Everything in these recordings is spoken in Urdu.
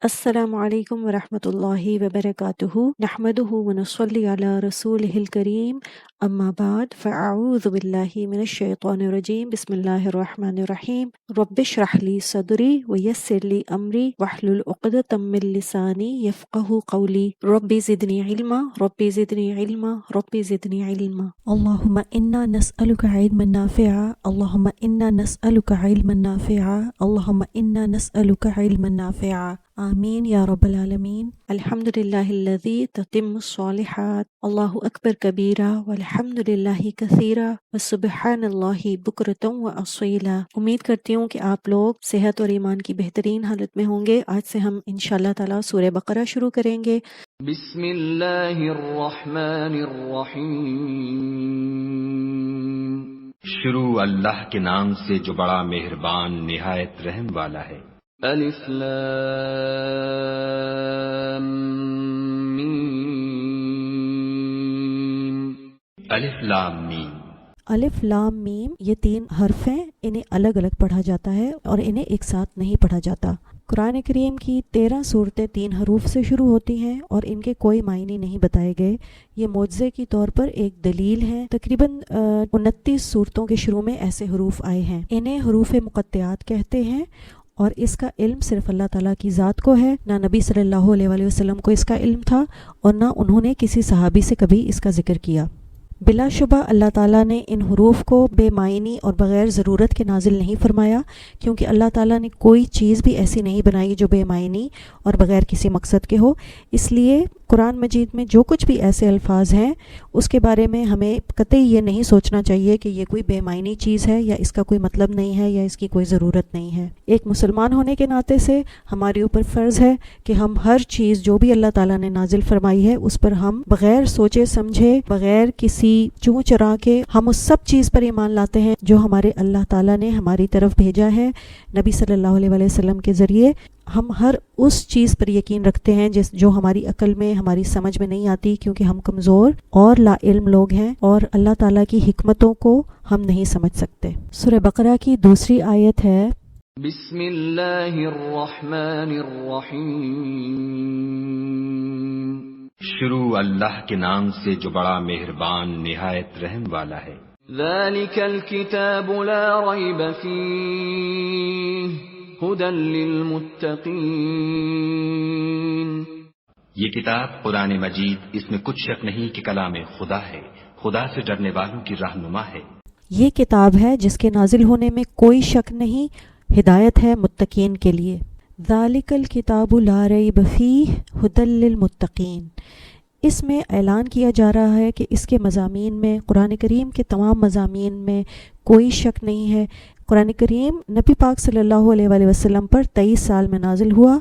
السلام علیکم ورحمۃ اللہ وبرکاتہ نحمدہ ونصلی علی رسولہ الکریم اما بعد فاعوذ باللہ من الشیطان الرجیم بسم اللہ الرحمن الرحیم رب اشرح لی صدری ویسر لی امری واحلل عقدۃ من لسانی یفقہوا قولی رب زدنی علما رب زدنی علما رب زدنی علما اللہم انا نسألک علما نافعا اللہم انا نسألک علما نافعا اللہم انا نسألک علما نافعا آمین یا رب العالمین۔ الحمد للہ الذی تتم الصالحات، اللہ اکبر کبیرہ والحمد للہ کثیرہ وسبحان اللہ بکرۃ واصیلا۔ امید کرتی ہوں کہ آپ لوگ صحت اور ایمان کی بہترین حالت میں ہوں گے۔ آج سے ہم انشاءاللہ تعالی سورہ بقرہ شروع کریں گے۔ بسم اللہ الرحمن الرحیم۔ شروع اللہ کے نام سے جو بڑا مہربان نہایت رحم والا ہے۔ الف لام میم۔ الف لام میم۔ الف لام میم یہ 3 حرف ہیں، انہیں الگ الگ پڑھا جاتا ہے اور انہیں ایک ساتھ نہیں پڑھا جاتا۔ قرآن کریم کی 13 صورتیں 3 حروف سے شروع ہوتی ہیں اور ان کے کوئی معنی نہیں بتائے گئے۔ یہ معجزے کی طور پر ایک دلیل ہے۔ تقریباً 29 صورتوں کے شروع میں ایسے حروف آئے ہیں، انہیں حروف مقطعات کہتے ہیں، اور اس کا علم صرف اللہ تعالیٰ کی ذات کو ہے۔ نہ نبی صلی اللہ علیہ وآلہ وسلم کو اس کا علم تھا اور نہ انہوں نے کسی صحابی سے کبھی اس کا ذکر کیا۔ بلا شبہ اللہ تعالیٰ نے ان حروف کو بے معنی اور بغیر ضرورت کے نازل نہیں فرمایا، کیونکہ اللہ تعالیٰ نے کوئی چیز بھی ایسی نہیں بنائی جو بے معنی اور بغیر کسی مقصد کے ہو۔ اس لیے قرآن مجید میں جو کچھ بھی ایسے الفاظ ہیں اس کے بارے میں ہمیں قطعی یہ نہیں سوچنا چاہیے کہ یہ کوئی بے معنی چیز ہے یا اس کا کوئی مطلب نہیں ہے یا اس کی کوئی ضرورت نہیں ہے۔ ایک مسلمان ہونے کے ناطے سے ہمارے اوپر فرض ہے کہ ہم ہر چیز جو بھی اللہ تعالیٰ نے نازل فرمائی ہے اس پر ہم بغیر سوچے سمجھے، بغیر کسی چوں چرا کے ہم اس سب چیز پر ایمان لاتے ہیں جو ہمارے اللہ تعالیٰ نے ہماری طرف بھیجا ہے نبی صلی اللہ علیہ وسلم کے ذریعے۔ ہم ہر اس چیز پر یقین رکھتے ہیں جو ہماری عقل میں، ہماری سمجھ میں نہیں آتی، کیونکہ ہم کمزور اور لا علم لوگ ہیں اور اللہ تعالیٰ کی حکمتوں کو ہم نہیں سمجھ سکتے۔ سورہ بقرہ کی دوسری آیت ہے بسم اللہ الرحمن الرحیم۔ شروع اللہ کے نام سے جو بڑا مہربان نہایت رحم والا ہے۔ ذالک الکتاب لا ریب فیہ ھدی للمتقین۔ یہ کتاب قرآن مجید، اس میں کچھ شک نہیں کہ کلام خدا ہے، خدا سے ڈرنے والوں کی رہنما ہے۔ یہ کتاب ہے جس کے نازل ہونے میں کوئی شک نہیں، ہدایت ہے متقین کے لیے۔ ذالک الکتاب لا ریب فیہ ھدی للمتقین۔ اس میں اعلان کیا جا رہا ہے کہ اس کے مضامین میں، قرآن کریم کے تمام مضامین میں کوئی شک نہیں ہے۔ قرآن کریم نبی پاک صلی اللہ علیہ وآلہ وسلم پر 23 سال میں نازل ہوا۔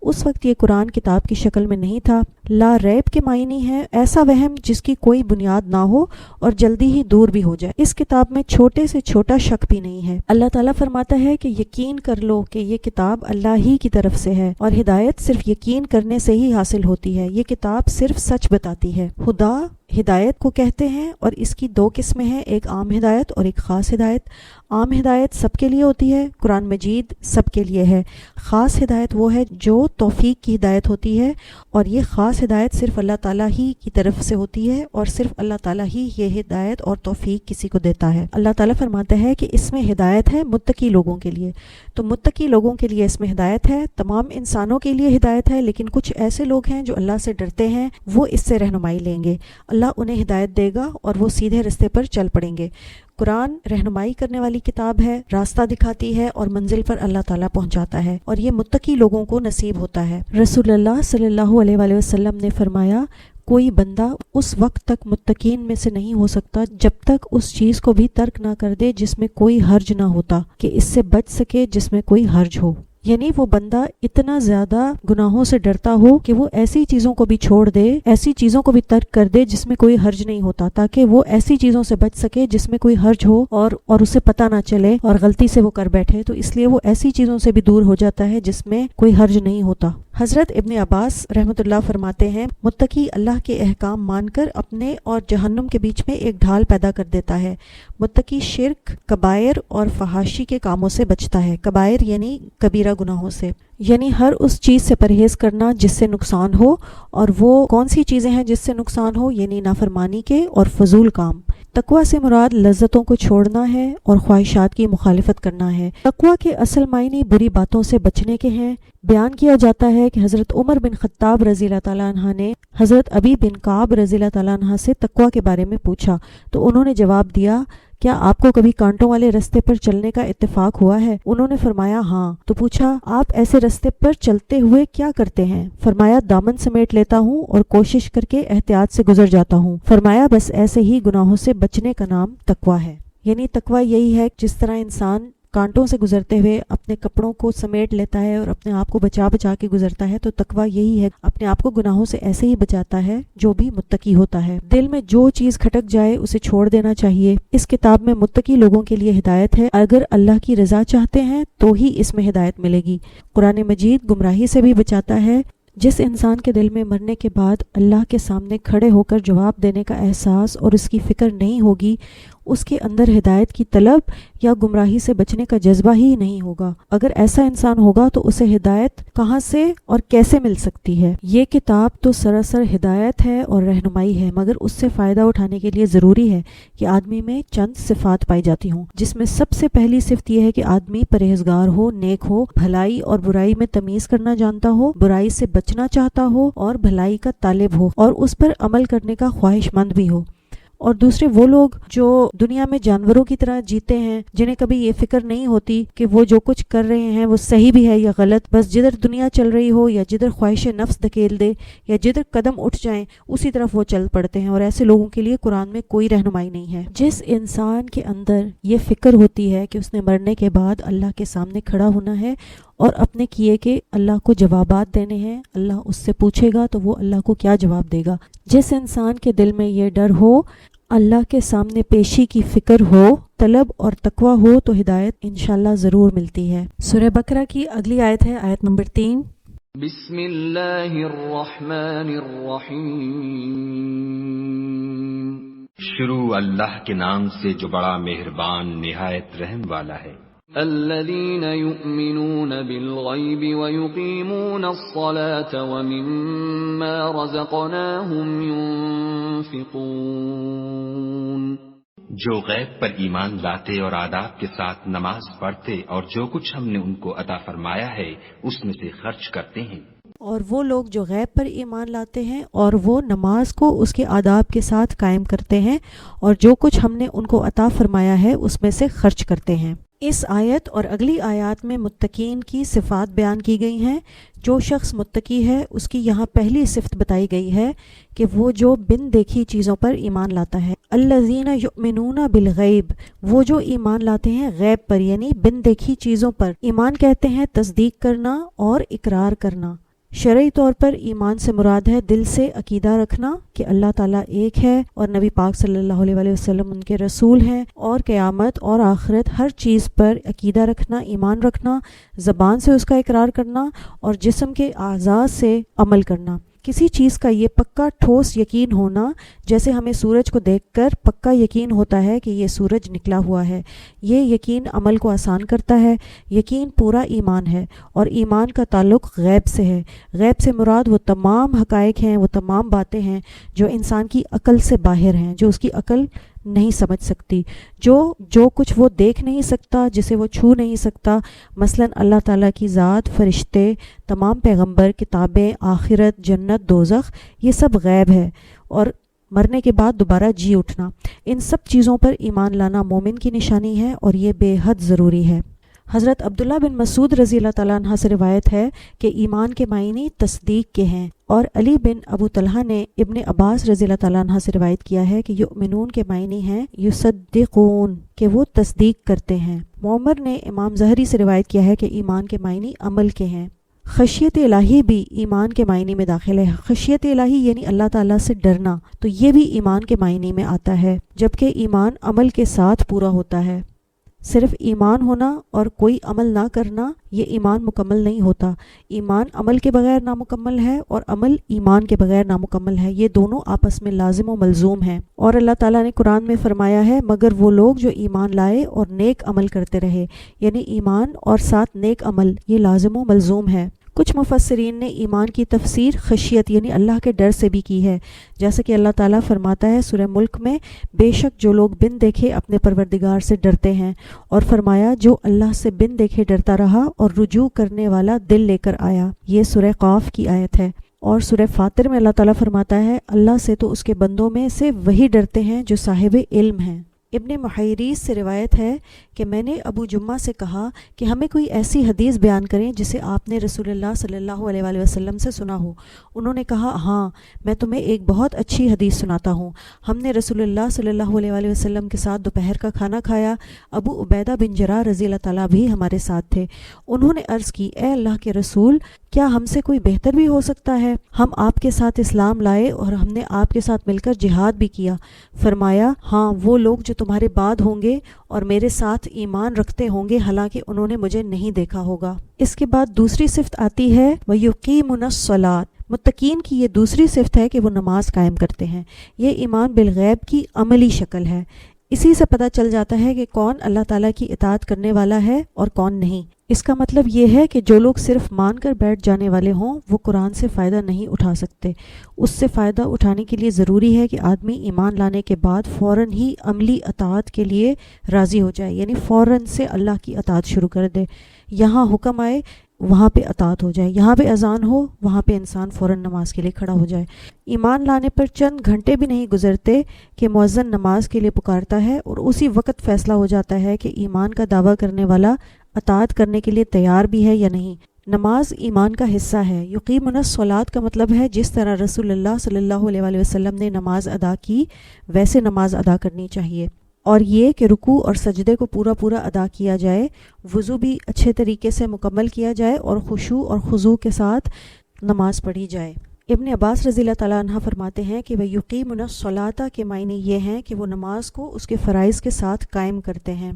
اس وقت یہ قرآن کتاب کی شکل میں نہیں تھا۔ لا ریب کے معنی ہے ایسا وہم جس کی کوئی بنیاد نہ ہو اور جلدی ہی دور بھی ہو جائے۔ اس کتاب میں چھوٹے سے چھوٹا شک بھی نہیں ہے۔ اللہ تعالیٰ فرماتا ہے کہ یقین کر لو کہ یہ کتاب اللہ ہی کی طرف سے ہے، اور ہدایت صرف یقین کرنے سے ہی حاصل ہوتی ہے۔ یہ کتاب صرف سچ بتاتی ہے۔ خدا ہدایت کو کہتے ہیں اور اس کی 2 قسمیں ہیں، ایک عام ہدایت اور ایک خاص ہدایت۔ عام ہدایت سب کے لیے ہوتی ہے، قرآن مجید سب کے لیے ہے۔ خاص ہدایت وہ ہے جو توفیق کی ہدایت ہوتی ہے، اور یہ خاص ہدایت صرف اللہ تعالیٰ ہی کی طرف سے ہوتی ہے، اور صرف اللہ تعالیٰ ہی یہ ہدایت اور توفیق کسی کو دیتا ہے۔ اللہ تعالیٰ فرماتا ہے کہ اس میں ہدایت ہے متقی لوگوں کے لیے۔ تو متقی لوگوں کے لیے اس میں ہدایت ہے، تمام انسانوں کے لیے ہدایت ہے، لیکن کچھ ایسے لوگ ہیں جو اللہ سے ڈرتے ہیں، وہ اس سے رہنمائی لیں گے، اللہ انہیں ہدایت دے گا اور وہ سیدھے راستے پر چل پڑیں گے۔ قرآن رہنمائی کرنے والی کتاب ہے، راستہ دکھاتی ہے اور منزل پر اللہ تعالیٰ پہنچاتا ہے، اور یہ متقی لوگوں کو نصیب ہوتا ہے۔ رسول اللہ صلی اللہ علیہ وآلہ وسلم نے فرمایا، کوئی بندہ اس وقت تک متقین میں سے نہیں ہو سکتا جب تک اس چیز کو بھی ترک نہ کر دے جس میں کوئی حرج نہ ہوتا، کہ اس سے بچ سکے جس میں کوئی حرج ہو۔ یعنی وہ بندہ اتنا زیادہ گناہوں سے ڈرتا ہو کہ وہ ایسی چیزوں کو بھی چھوڑ دے، ایسی چیزوں کو بھی ترک کر دے جس میں کوئی حرج نہیں ہوتا، تاکہ وہ ایسی چیزوں سے بچ سکے جس میں کوئی حرج ہو اور اسے پتہ نہ چلے اور غلطی سے وہ کر بیٹھے، تو اس لیے وہ ایسی چیزوں سے بھی دور ہو جاتا ہے جس میں کوئی حرج نہیں ہوتا۔ حضرت ابن عباس رحمۃ اللہ فرماتے ہیں، متقی اللہ کے احکام مان کر اپنے اور جہنم کے بیچ میں ایک ڈھال پیدا کر دیتا ہے۔ متقی شرک، کبائر اور فحاشی کے کاموں سے بچتا ہے۔ کبائر یعنی کبیرہ گناہوں سے، یعنی ہر اس چیز سے پرہیز کرنا جس سے نقصان ہو، اور وہ کون سی چیزیں ہیں جس سے نقصان ہو؟ یعنی نافرمانی کے اور فضول کام۔ تقوی سے مراد لذتوں کو چھوڑنا ہے اور خواہشات کی مخالفت کرنا ہے۔ تقوی کے اصل معنی بری باتوں سے بچنے کے ہیں۔ بیان کیا جاتا ہے کہ حضرت عمر بن خطاب رضی اللہ تعالیٰ عنہ نے حضرت ابی بن کعب رضی اللہ تعالیٰ عنہ سے تقوی کے بارے میں پوچھا تو انہوں نے جواب دیا، کیا آپ کو کبھی کانٹوں والے رستے پر چلنے کا اتفاق ہوا ہے؟ انہوں نے فرمایا ہاں۔ تو پوچھا، آپ ایسے رستے پر چلتے ہوئے کیا کرتے ہیں؟ فرمایا دامن سمیٹ لیتا ہوں اور کوشش کر کے احتیاط سے گزر جاتا ہوں۔ فرمایا بس ایسے ہی گناہوں سے بچنے کا نام تقوی ہے۔ یعنی تقوی یہی ہے جس طرح انسان کانٹوں سے گزرتے ہوئے اپنے کپڑوں کو سمیٹ لیتا ہے اور اپنے آپ کو بچا بچا کے گزرتا ہے، تو تقوی یہی ہے، اپنے آپ کو گناہوں سے ایسے ہی بچاتا ہے جو بھی متقی ہوتا ہے۔ دل میں جو چیز کھٹک جائے اسے چھوڑ دینا چاہیے۔ اس کتاب میں متقی لوگوں کے لیے ہدایت ہے، اگر اللہ کی رضا چاہتے ہیں تو ہی اس میں ہدایت ملے گی۔ قرآن مجید گمراہی سے بھی بچاتا ہے۔ جس انسان کے دل میں مرنے کے بعد اللہ کے سامنے کھڑے ہو کر جواب دینے کا احساس اور اس کی فکر نہیں ہوگی، اس کے اندر ہدایت کی طلب یا گمراہی سے بچنے کا جذبہ ہی نہیں ہوگا۔ اگر ایسا انسان ہوگا تو اسے ہدایت کہاں سے اور کیسے مل سکتی ہے؟ یہ کتاب تو سراسر ہدایت ہے اور رہنمائی ہے، مگر اس سے فائدہ اٹھانے کے لیے ضروری ہے کہ آدمی میں چند صفات پائی جاتی ہوں، جس میں سب سے پہلی صفت یہ ہے کہ آدمی پرہیزگار ہو، نیک ہو، بھلائی اور برائی میں تمیز کرنا جانتا ہو، برائی سے بچنا چاہتا ہو اور بھلائی کا طالب ہو، اور اس پر عمل کرنے کا خواہش مند بھی ہو۔ اور دوسرے وہ لوگ جو دنیا میں جانوروں کی طرح جیتے ہیں، جنہیں کبھی یہ فکر نہیں ہوتی کہ وہ جو کچھ کر رہے ہیں وہ صحیح بھی ہے یا غلط، بس جدھر دنیا چل رہی ہو یا جدھر خواہش نفس دھکیل دے یا جدھر قدم اٹھ جائیں اسی طرف وہ چل پڑتے ہیں، اور ایسے لوگوں کے لیے قرآن میں کوئی رہنمائی نہیں ہے۔ جس انسان کے اندر یہ فکر ہوتی ہے کہ اس نے مرنے کے بعد اللہ کے سامنے کھڑا ہونا ہے اور اپنے کیے کے اللہ کو جوابات دینے ہیں، اللہ اس سے پوچھے گا تو وہ اللہ کو کیا جواب دے گا، جس انسان کے دل میں یہ ڈر ہو، اللہ کے سامنے پیشی کی فکر ہو، طلب اور تقوی ہو، تو ہدایت انشاءاللہ ضرور ملتی ہے۔ سورہ بقرہ کی اگلی آیت ہے آیت نمبر 3۔ بسم اللہ الرحمن الرحیم۔ شروع اللہ کے نام سے جو بڑا مہربان نہایت رحم والا ہے۔ الذين يؤمنون بالغيب ويقيمون الصلاة ومما رزقناهم ينفقون۔ جو غیب پر ایمان لاتے اور آداب کے ساتھ نماز پڑھتے اور جو کچھ ہم نے ان کو عطا فرمایا ہے اس میں سے خرچ کرتے ہیں۔ اور وہ لوگ جو غیب پر ایمان لاتے ہیں اور وہ نماز کو اس کے آداب کے ساتھ قائم کرتے ہیں اور جو کچھ ہم نے ان کو عطا فرمایا ہے اس میں سے خرچ کرتے ہیں۔ اس آیت اور اگلی آیات میں متقین کی صفات بیان کی گئی ہیں۔ جو شخص متقی ہے اس کی یہاں پہلی صفت بتائی گئی ہے کہ وہ جو بن دیکھی چیزوں پر ایمان لاتا ہے۔ الذین یؤمنون بالغیب، وہ جو ایمان لاتے ہیں غیب پر، یعنی بن دیکھی چیزوں پر۔ ایمان کہتے ہیں تصدیق کرنا اور اقرار کرنا۔ شرعی طور پر ایمان سے مراد ہے دل سے عقیدہ رکھنا کہ اللہ تعالیٰ ایک ہے اور نبی پاک صلی اللہ علیہ وآلہ وسلم ان کے رسول ہیں، اور قیامت اور آخرت ہر چیز پر عقیدہ رکھنا، ایمان رکھنا، زبان سے اس کا اقرار کرنا اور جسم کے اعضاء سے عمل کرنا۔ کسی چیز کا یہ پکا ٹھوس یقین ہونا، جیسے ہمیں سورج کو دیکھ کر پکا یقین ہوتا ہے کہ یہ سورج نکلا ہوا ہے، یہ یقین عمل کو آسان کرتا ہے۔ یقین پورا ایمان ہے، اور ایمان کا تعلق غیب سے ہے۔ غیب سے مراد وہ تمام حقائق ہیں، وہ تمام باتیں ہیں جو انسان کی عقل سے باہر ہیں، جو اس کی عقل نہیں سمجھ سکتی، جو کچھ وہ دیکھ نہیں سکتا، جسے وہ چھو نہیں سکتا، مثلا اللہ تعالیٰ کی ذات، فرشتے، تمام پیغمبر، کتابیں، آخرت، جنت، دوزخ، یہ سب غیب ہے۔ اور مرنے کے بعد دوبارہ جی اٹھنا، ان سب چیزوں پر ایمان لانا مومن کی نشانی ہے اور یہ بے حد ضروری ہے۔ حضرت عبداللہ بن مسعود رضی اللہ تعالیٰ عنہ سے روایت ہے کہ ایمان کے معنی تصدیق کے ہیں، اور علی بن ابو طلحہ نے ابن عباس رضی اللہ تعالیٰ عنہ سے روایت کیا ہے کہ یؤمنون کے معنی ہیں یصدقون، کہ وہ تصدیق کرتے ہیں۔ معمر نے امام زہری سے روایت کیا ہے کہ ایمان کے معنی عمل کے ہیں۔ خشیت الہی بھی ایمان کے معنی میں داخل ہے۔ خشیت الہی یعنی اللہ تعالیٰ سے ڈرنا، تو یہ بھی ایمان کے معنی میں آتا ہے، جبکہ ایمان عمل کے ساتھ پورا ہوتا ہے۔ صرف ایمان ہونا اور کوئی عمل نہ کرنا یہ ایمان مکمل نہیں ہوتا۔ ایمان عمل کے بغیر نامکمل ہے اور عمل ایمان کے بغیر نامکمل ہے، یہ دونوں آپس میں لازم و ملزوم ہیں۔ اور اللہ تعالیٰ نے قرآن میں فرمایا ہے مگر وہ لوگ جو ایمان لائے اور نیک عمل کرتے رہے، یعنی ایمان اور ساتھ نیک عمل یہ لازم و ملزوم ہے۔ کچھ مفسرین نے ایمان کی تفسیر خشیت یعنی اللہ کے ڈر سے بھی کی ہے، جیسے کہ اللہ تعالیٰ فرماتا ہے سورہ ملک میں، بے شک جو لوگ بن دیکھے اپنے پروردگار سے ڈرتے ہیں، اور فرمایا جو اللہ سے بن دیکھے ڈرتا رہا اور رجوع کرنے والا دل لے کر آیا، یہ سورہ قاف کی آیت ہے۔ اور سورہ فاطر میں اللہ تعالیٰ فرماتا ہے اللہ سے تو اس کے بندوں میں سے وہی ڈرتے ہیں جو صاحب علم ہیں۔ ابن محیریز سے روایت ہے کہ میں نے ابو جمعہ سے کہا کہ ہمیں کوئی ایسی حدیث بیان کریں جسے آپ نے رسول اللہ صلی اللہ علیہ وآلہ وسلم سے سنا ہو۔ انہوں نے کہا ہاں میں تمہیں ایک بہت اچھی حدیث سناتا ہوں۔ ہم نے رسول اللہ صلی اللہ علیہ وآلہ وسلم کے ساتھ دوپہر کا کھانا کھایا، ابو عبیدہ بن جراح رضی اللہ تعالیٰ بھی ہمارے ساتھ تھے۔ انہوں نے عرض کی اے اللہ کے رسول، کیا ہم سے کوئی بہتر بھی ہو سکتا ہے؟ ہم آپ کے ساتھ اسلام لائے اور ہم نے آپ کے ساتھ مل کر جہاد بھی کیا۔ فرمایا ہاں وہ لوگ جو تمہارے بعد ہوں گے اور میرے ساتھ ایمان رکھتے ہوں گے حالانکہ انہوں نے مجھے نہیں دیکھا ہوگا۔ اس کے بعد دوسری صفت آتی ہے وَيُقِيمُونَ الصَّلَاةَ۔ متقین کی یہ دوسری صفت ہے کہ وہ نماز قائم کرتے ہیں۔ یہ ایمان بالغیب کی عملی شکل ہے۔ اسی سے پتہ چل جاتا ہے کہ کون اللہ تعالیٰ کی اطاعت کرنے والا ہے اور کون نہیں۔ اس کا مطلب یہ ہے کہ جو لوگ صرف مان کر بیٹھ جانے والے ہوں وہ قرآن سے فائدہ نہیں اٹھا سکتے۔ اس سے فائدہ اٹھانے کے لیے ضروری ہے کہ آدمی ایمان لانے کے بعد فوراً ہی عملی اطاعت کے لیے راضی ہو جائے، یعنی فوراً سے اللہ کی اطاعت شروع کر دے۔ یہاں حکم آئے وہاں پہ اطاعت ہو جائے، یہاں پہ اذان ہو وہاں پہ انسان فوراً نماز کے لیے کھڑا ہو جائے۔ ایمان لانے پر چند گھنٹے بھی نہیں گزرتے کہ مؤذن نماز کے لیے پکارتا ہے اور اسی وقت فیصلہ ہو جاتا ہے کہ ایمان کا دعویٰ کرنے والا اطاعت کرنے کے لیے تیار بھی ہے یا نہیں۔ نماز ایمان کا حصہ ہے۔ یقیمون الصلاۃ کا مطلب ہے جس طرح رسول اللہ صلی اللہ علیہ وآلہ وسلم نے نماز ادا کی ویسے نماز ادا کرنی چاہیے، اور یہ کہ رکوع اور سجدے کو پورا ادا کیا جائے، وضو بھی اچھے طریقے سے مکمل کیا جائے اور خشوع اور خضوع کے ساتھ نماز پڑھی جائے۔ ابن عباس رضی اللہ تعالیٰ عنہ فرماتے ہیں کہ وَيُقِيمُونَ الصَّلَاةَ کے معنی یہ ہیں کہ وہ نماز کو اس کے فرائض کے ساتھ قائم کرتے ہیں۔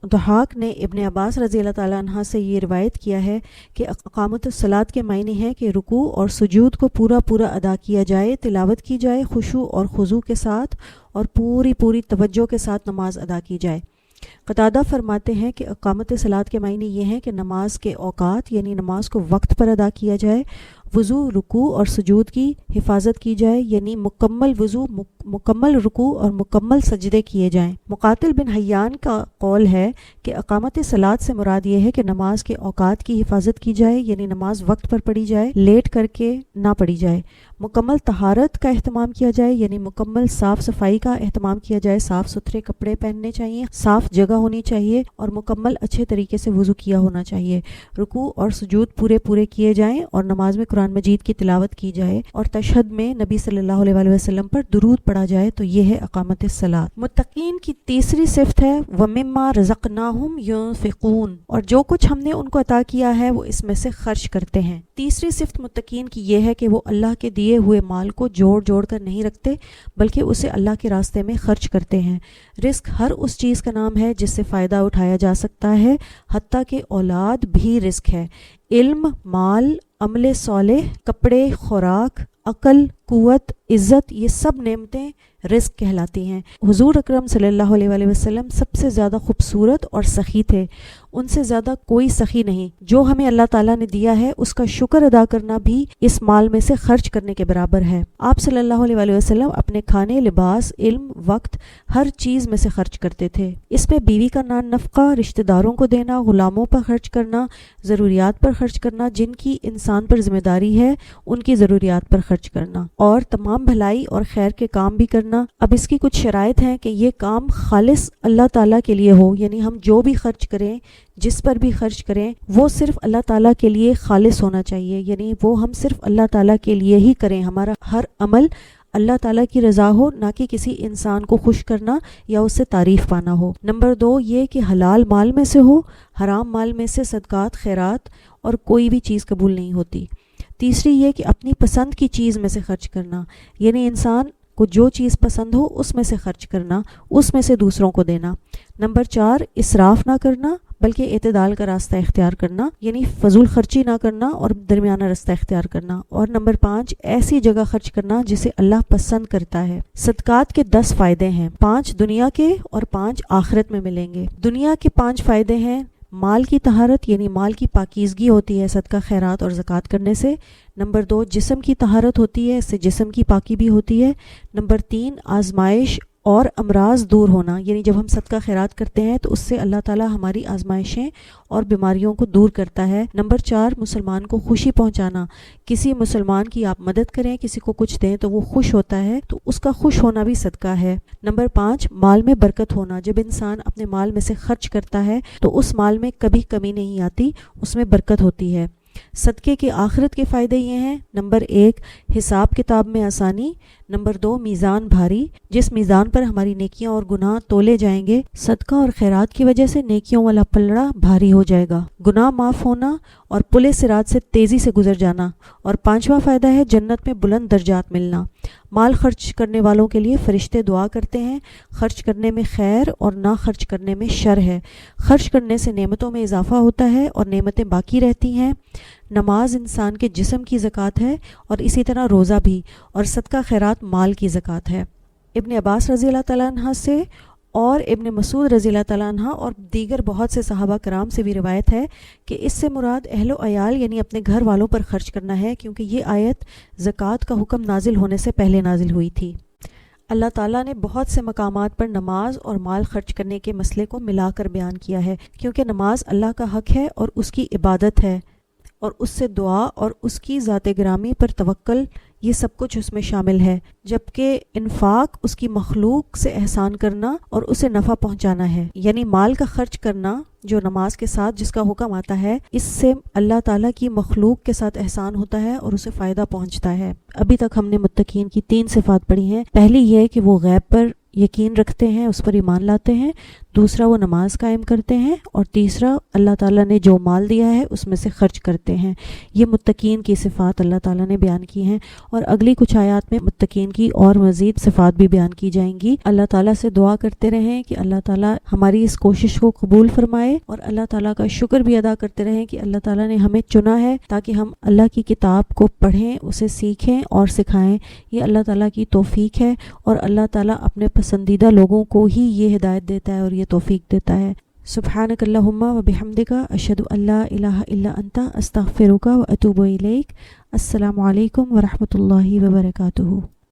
ضحاک نے ابن عباس رضی اللہ تعالیٰ عنہ سے یہ روایت کیا ہے کہ اقامت الصلاۃ کے معنی ہے کہ رکوع اور سجود کو پورا ادا کیا جائے، تلاوت کی جائے خشوع اور خضوع کے ساتھ، اور پوری توجہ کے ساتھ نماز ادا کی جائے۔ قتادہ فرماتے ہیں کہ اقامت صلاۃ کے معنی یہ ہے کہ نماز کے اوقات یعنی نماز کو وقت پر ادا کیا جائے، وضو، رکوع اور سجود کی حفاظت کی جائے، یعنی مکمل وضو، مکمل رکوع اور مکمل سجدے کیے جائیں۔ مقاتل بن حیان کا قول ہے کہ اقامت صلاۃ سے مراد یہ ہے کہ نماز کے اوقات کی حفاظت کی جائے، یعنی نماز وقت پر پڑھی جائے، لیٹ کر کے نہ پڑھی جائے، مکمل طہارت کا اہتمام کیا جائے، یعنی مکمل صاف صفائی کا اہتمام کیا جائے، صاف ستھرے کپڑے پہننے چاہیے، صاف جگہ ہونی چاہیے، اور مکمل اچھے طریقے سے وضو کیا ہونا چاہیے۔ رکوع اور سجود پورے کیے جائیں اور نماز میں قرآن مجید کی تلاوت کی جائے، اور تشہد میں نبی صلی اللہ علیہ وآلہ وسلم پر درود پڑھا جائے، تو یہ ہے اقامت الصلاۃ۔ متقین کی تیسری صفت ہے وَمِمَّا رَزَقْنَاهُمْ يُنْفِقُونَ، اور جو کچھ ہم نے ان کو عطا کیا ہے وہ اس میں سے خرچ کرتے ہیں۔ تیسری صفت متقین کی یہ ہے کہ وہ اللہ کے دیے ہوئے مال کو جوڑ کر نہیں رکھتے بلکہ اسے اللہ کے راستے میں خرچ کرتے ہیں۔ رزق ہر اس چیز کا نام ہے جس سے فائدہ اٹھایا جا سکتا ہے، حتیٰ کہ اولاد بھی رزق ہے۔ علم، مال، عمل صالح، کپڑے، خوراک، عقل، قوت، عزت، یہ سب نعمتیں رزق کہلاتی ہیں۔ حضور اکرم صلی اللہ علیہ وآلہ وسلم سب سے زیادہ خوبصورت اور سخی تھے، ان سے زیادہ کوئی سخی نہیں۔ جو ہمیں اللہ تعالیٰ نے دیا ہے اس کا شکر ادا کرنا بھی اس مال میں سے خرچ کرنے کے برابر ہے۔ آپ صلی اللہ علیہ وآلہ وسلم اپنے کھانے، لباس، علم، وقت، ہر چیز میں سے خرچ کرتے تھے۔ اس میں بیوی کا نفقہ، رشتہ داروں کو دینا، غلاموں پر خرچ کرنا، ضروریات پر خرچ کرنا، جن کی انسان پر ذمہ داری ہے ان کی ضروریات پر خرچ کرنا، اور تمام بھلائی اور خیر کے کام بھی کرنا۔ اب اس کی کچھ شرائط ہیں کہ یہ کام خالص اللہ تعالیٰ کے لیے ہو، یعنی ہم جو بھی خرچ کریں، جس پر بھی خرچ کریں، وہ صرف اللہ تعالیٰ کے لیے خالص ہونا چاہیے، یعنی وہ ہم صرف اللہ تعالیٰ کے لیے ہی کریں، ہمارا ہر عمل اللہ تعالیٰ کی رضا ہو، نہ کہ کسی انسان کو خوش کرنا یا اس سے تعریف پانا ہو۔ نمبر 2 یہ کہ حلال مال میں سے ہو، حرام مال میں سے صدقات، خیرات اور کوئی بھی چیز قبول نہیں ہوتی۔ تیسری یہ کہ اپنی پسند کی چیز میں سے خرچ کرنا، یعنی انسان کو جو چیز پسند ہو اس میں سے خرچ کرنا، اس میں سے دوسروں کو دینا۔ نمبر 4 اسراف نہ کرنا بلکہ اعتدال کا راستہ اختیار کرنا، یعنی فضول خرچی نہ کرنا اور درمیانہ راستہ اختیار کرنا۔ اور نمبر 5 ایسی جگہ خرچ کرنا جسے اللہ پسند کرتا ہے۔ صدقات کے 10 فائدے ہیں، 5 دنیا کے اور 5 آخرت میں ملیں گے۔ دنیا کے 5 فائدے ہیں، مال کی طہارت یعنی مال کی پاکیزگی ہوتی ہے صدقہ خیرات اور زکوٰۃ کرنے سے۔ نمبر 2 جسم کی طہارت ہوتی ہے، اس سے جسم کی پاکی بھی ہوتی ہے۔ نمبر 3 آزمائش اور امراض دور ہونا، یعنی جب ہم صدقہ خیرات کرتے ہیں تو اس سے اللہ تعالیٰ ہماری آزمائشیں اور بیماریوں کو دور کرتا ہے۔ نمبر 4 مسلمان کو خوشی پہنچانا، کسی مسلمان کی آپ مدد کریں، کسی کو کچھ دیں تو وہ خوش ہوتا ہے، تو اس کا خوش ہونا بھی صدقہ ہے۔ نمبر 5 مال میں برکت ہونا، جب انسان اپنے مال میں سے خرچ کرتا ہے تو اس مال میں کبھی کمی نہیں آتی، اس میں برکت ہوتی ہے۔ صدقے کے آخرت کے فائدے یہ ہیں، نمبر 1 حساب کتاب میں آسانی، نمبر 2 میزان بھاری، جس میزان پر ہماری نیکیاں اور گناہ تولے جائیں گے، صدقہ اور خیرات کی وجہ سے نیکیوں والا پلڑا بھاری ہو جائے گا، گناہ معاف ہونا اور پل صراط سے تیزی سے گزر جانا۔ اور 5واں فائدہ ہے جنت میں بلند درجات ملنا۔ مال خرچ کرنے والوں کے لیے فرشتے دعا کرتے ہیں، خرچ کرنے میں خیر اور نہ خرچ کرنے میں شر ہے۔ خرچ کرنے سے نعمتوں میں اضافہ ہوتا ہے اور نعمتیں باقی رہتی ہیں۔ نماز انسان کے جسم کی زکوٰۃ ہے اور اسی طرح روزہ بھی، اور صدقہ خیرات مال کی زکوٰۃ ہے۔ ابن عباس رضی اللہ تعالیٰ عنہ سے اور ابن مسعود رضی اللہ تعالیٰ عنہ اور دیگر بہت سے صحابہ کرام سے بھی روایت ہے کہ اس سے مراد اہل و عیال یعنی اپنے گھر والوں پر خرچ کرنا ہے، کیونکہ یہ آیت زکوٰۃ کا حکم نازل ہونے سے پہلے نازل ہوئی تھی۔ اللہ تعالیٰ نے بہت سے مقامات پر نماز اور مال خرچ کرنے کے مسئلے کو ملا کر بیان کیا ہے، کیونکہ نماز اللہ کا حق ہے اور اس کی عبادت ہے، اور اس سے دعا اور اس کی ذات گرامی پر توکل، یہ سب کچھ اس میں شامل ہے، جبکہ انفاق اس کی مخلوق سے احسان کرنا اور اسے نفع پہنچانا ہے، یعنی مال کا خرچ کرنا جو نماز کے ساتھ جس کا حکم آتا ہے، اس سے اللہ تعالیٰ کی مخلوق کے ساتھ احسان ہوتا ہے اور اسے فائدہ پہنچتا ہے۔ ابھی تک ہم نے متقین کی 3 صفات پڑھی ہیں۔ پہلی یہ کہ وہ غیب پر یقین رکھتے ہیں، اس پر ایمان لاتے ہیں، دوسرا وہ نماز قائم کرتے ہیں، اور تیسرا اللہ تعالیٰ نے جو مال دیا ہے اس میں سے خرچ کرتے ہیں۔ یہ متقین کی صفات اللہ تعالیٰ نے بیان کی ہیں، اور اگلی کچھ آیات میں متقین کی اور مزید صفات بھی بیان کی جائیں گی۔ اللہ تعالیٰ سے دعا کرتے رہیں کہ اللہ تعالیٰ ہماری اس کوشش کو قبول فرمائے، اور اللہ تعالیٰ کا شکر بھی ادا کرتے رہیں کہ اللہ تعالیٰ نے ہمیں چنا ہے تاکہ ہم اللہ کی کتاب کو پڑھیں، اسے سیکھیں اور سکھائیں۔ یہ اللہ تعالیٰ کی توفیق ہے، اور اللہ تعالیٰ اپنے پسندیدہ لوگوں کو ہی یہ ہدایت دیتا ہے اور یہ توفیق دیتا ہے۔ سبحانک اللہم و بحمدک، اشہد ان لا الہ الا انت، استغفرک و اتوب الیک۔ السلام علیکم ورحمۃ اللہ وبرکاتہ۔